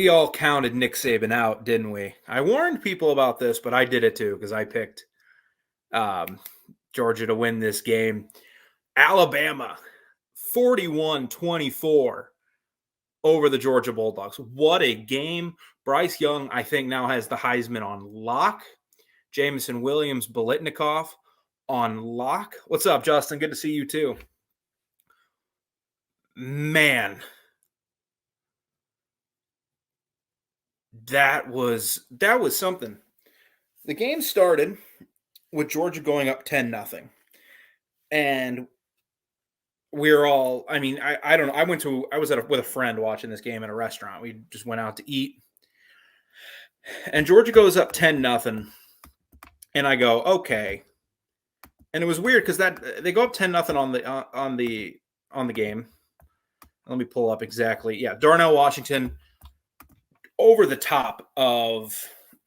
we all counted Nick Saban out, didn't we? I warned people about this, but I did it too because I picked um, Georgia to win this game. Alabama, 41-24 over the Georgia Bulldogs. What a game. Bryce Young, I think, now has the Heisman on lock. Jamison Williams, Bolitnikoff on lock. What's up, Justin? Good to see you too. Man, that was something. The game started with Georgia going up 10-0. And we're all, I don't know. I was with a friend watching this game in a restaurant. We just went out to eat. And Georgia goes up 10-0. And I go, okay. And it was weird because that they go up 10-0 on the game. Let me pull up exactly. Yeah, Darnell Washington over the top of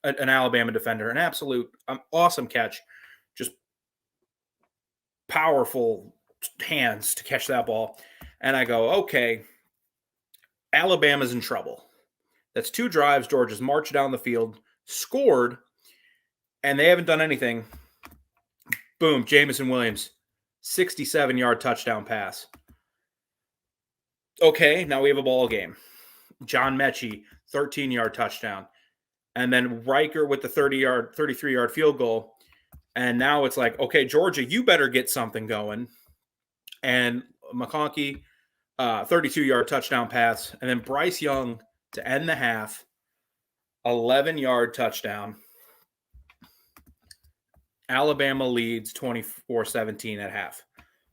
an Alabama defender. An absolute awesome catch. Just powerful hands to catch that ball. And I go, okay, Alabama's in trouble. That's 2 drives. Georgia's marched down the field, scored, and they haven't done anything. Boom, Jamison Williams, 67-yard touchdown pass. Okay, now we have a ball game. John Mechie, 13-yard touchdown. And then Riker with the 33-yard field goal. And now it's like, okay, Georgia, you better get something going. And McConkey, 32-yard touchdown pass. And then Bryce Young to end the half, 11-yard touchdown. Alabama leads 24-17 at half.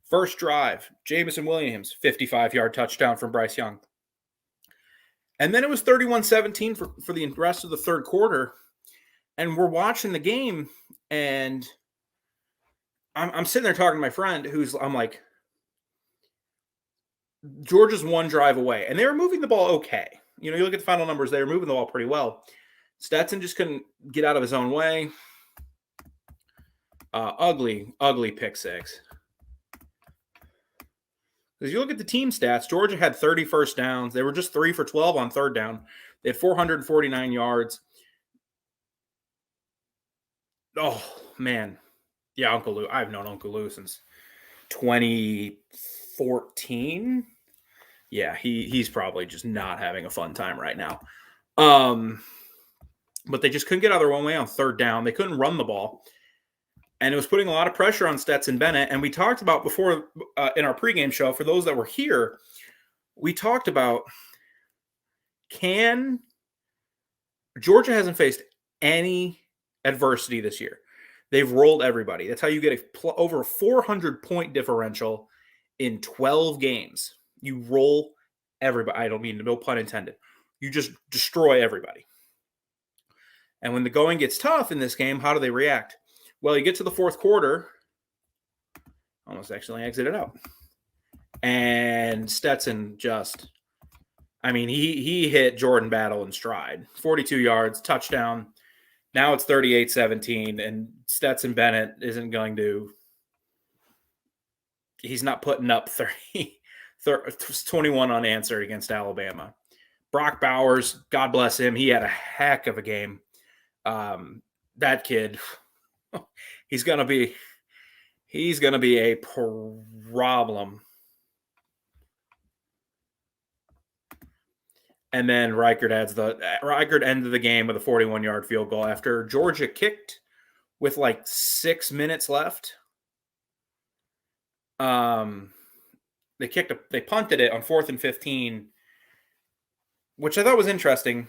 First drive, Jamison Williams, 55-yard touchdown from Bryce Young. And then it was 31-17 for the rest of the third quarter. And we're watching the game, and I'm sitting there talking to my friend I'm like, Georgia's 1 drive away. And they were moving the ball okay. You know, you look at the final numbers, they were moving the ball pretty well. Stetson just couldn't get out of his own way. Ugly pick six. As you look at the team stats, Georgia had 30 first downs. They were just 3 for 12 on third down. They had 449 yards. Oh, man. Yeah, Uncle Lou. I've known Uncle Lou since 2014. Yeah, he's probably just not having a fun time right now. But they just couldn't get out of their own way on third down. They couldn't run the ball. And it was putting a lot of pressure on Stetson Bennett. And we talked about before in our pregame show, for those that were here, we talked about Georgia hasn't faced any adversity this year. They've rolled everybody. That's how you get over a 400-point differential in 12 games. You roll everybody. I don't mean, no pun intended. You just destroy everybody. And when the going gets tough in this game, how do they react? Well, you get to the fourth quarter, almost accidentally exited out. And Stetson he hit Jordan Battle in stride. 42 yards, touchdown. Now it's 38-17, and Stetson Bennett isn't going to – he's not putting up 21 unanswered against Alabama. Brock Bowers, God bless him, he had a heck of a game. That kid – he's gonna be a problem. And then Reichert ended the game with a 41-yard field goal after Georgia kicked with like 6 minutes left. They punted it on 4th and 15, which I thought was interesting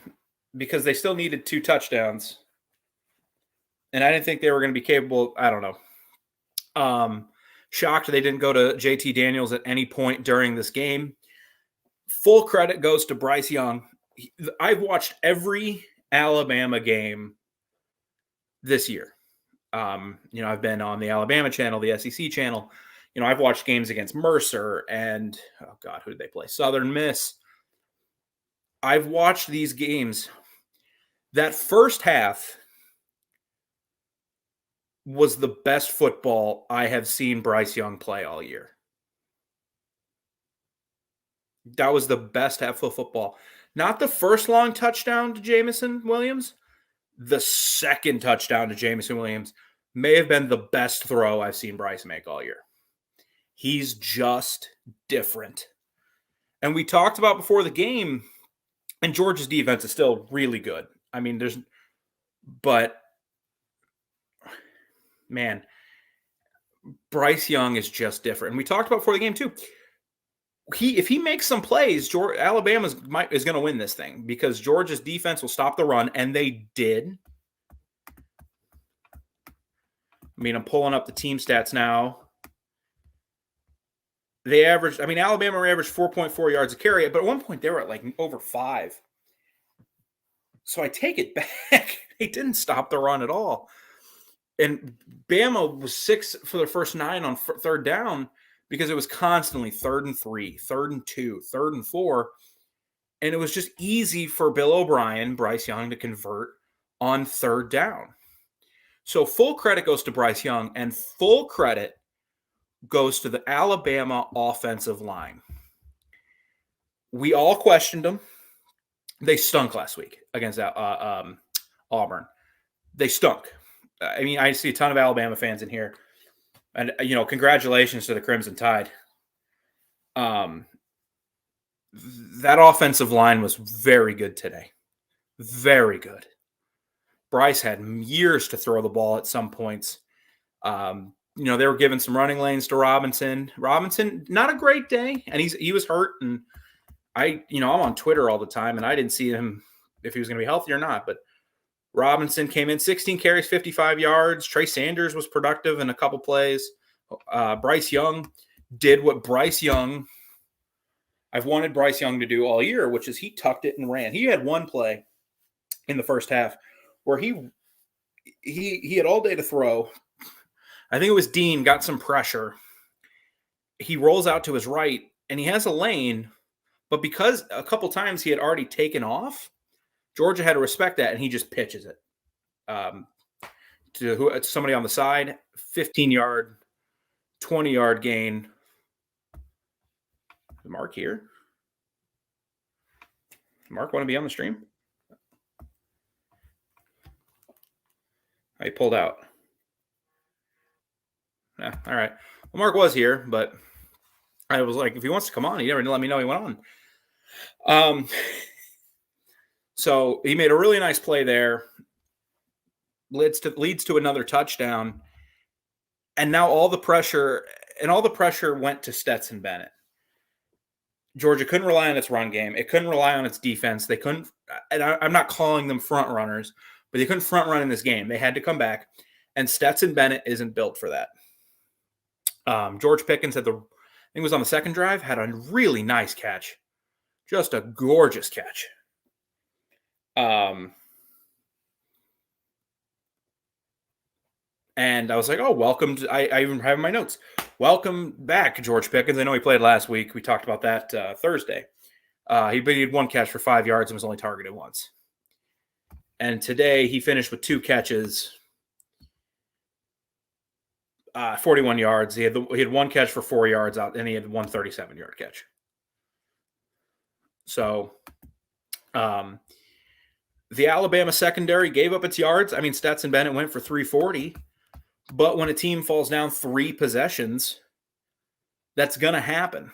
because they still needed 2 touchdowns. And I didn't think they were going to be capable. I don't know. Shocked they didn't go to JT Daniels at any point during this game. Full credit goes to Bryce Young. I've watched every Alabama game this year. I've been on the Alabama channel, the SEC channel. I've watched games against Mercer and, oh God, who did they play? Southern Miss. I've watched these games. That first half was the best football I have seen Bryce Young play all year. That was the best half of football. Not the first long touchdown to Jameson Williams. The second touchdown to Jameson Williams may have been the best throw I've seen Bryce make all year. He's just different. And we talked about before the game, and Georgia's defense is still really good. I mean, but man, Bryce Young is just different. And we talked about before the game too. If he makes some plays, Alabama is going to win this thing because Georgia's defense will stop the run, and they did. I mean, I'm pulling up the team stats now. They averaged, I mean, Alabama averaged 4.4 yards a carry, but at one point they were at like over 5. So I take it back. They didn't stop the run at all. And Bama was 6 for their first 9 on third down because it was constantly 3rd and 3, 3rd and 2, 3rd and 4. And it was just easy for Bill O'Brien, Bryce Young, to convert on third down. So full credit goes to Bryce Young, and full credit goes to the Alabama offensive line. We all questioned them. They stunk last week against Auburn. They stunk. I mean, I see a ton of Alabama fans in here. And, congratulations to the Crimson Tide. That offensive line was very good today. Very good. Bryce had years to throw the ball at some points. They were giving some running lanes to Robinson. Robinson, not a great day, and he was hurt. And I'm on Twitter all the time, and I didn't see him if he was going to be healthy or not. But Robinson came in 16 carries, 55 yards. Trey Sanders was productive in a couple plays. Bryce Young did what I've wanted Bryce Young to do all year, which is he tucked it and ran. He had one play in the first half where he had all day to throw. I think it was Dean got some pressure. He rolls out to his right, and he has a lane, but because a couple times he had already taken off, Georgia had to respect that, and he just pitches it to somebody on the side, 15-yard, 20-yard gain. Is Mark here? Mark want to be on the stream? I pulled out. Yeah, all right. Well, Mark was here, but I was like, if he wants to come on, he never let me know he went on. So he made a really nice play there. Leads to another touchdown. And now all the pressure went to Stetson Bennett. Georgia couldn't rely on its run game. It couldn't rely on its defense. They couldn't, and I'm not calling them front runners, but they couldn't front run in this game. They had to come back, and Stetson Bennett isn't built for that. George Pickens I think it was on the second drive, had a really nice catch. Just a gorgeous catch. And I was like, oh, welcome. I even have in my notes. Welcome back, George Pickens. I know he played last week. We talked about that Thursday. He had one catch for 5 yards and was only targeted once. And today he finished with 2 catches, 41 yards. He had one catch for 4 yards out, and he had one 37-yard catch. So the Alabama secondary gave up its yards. I mean, Stetson Bennett went for 340. But when a team falls down 3 possessions, that's going to happen.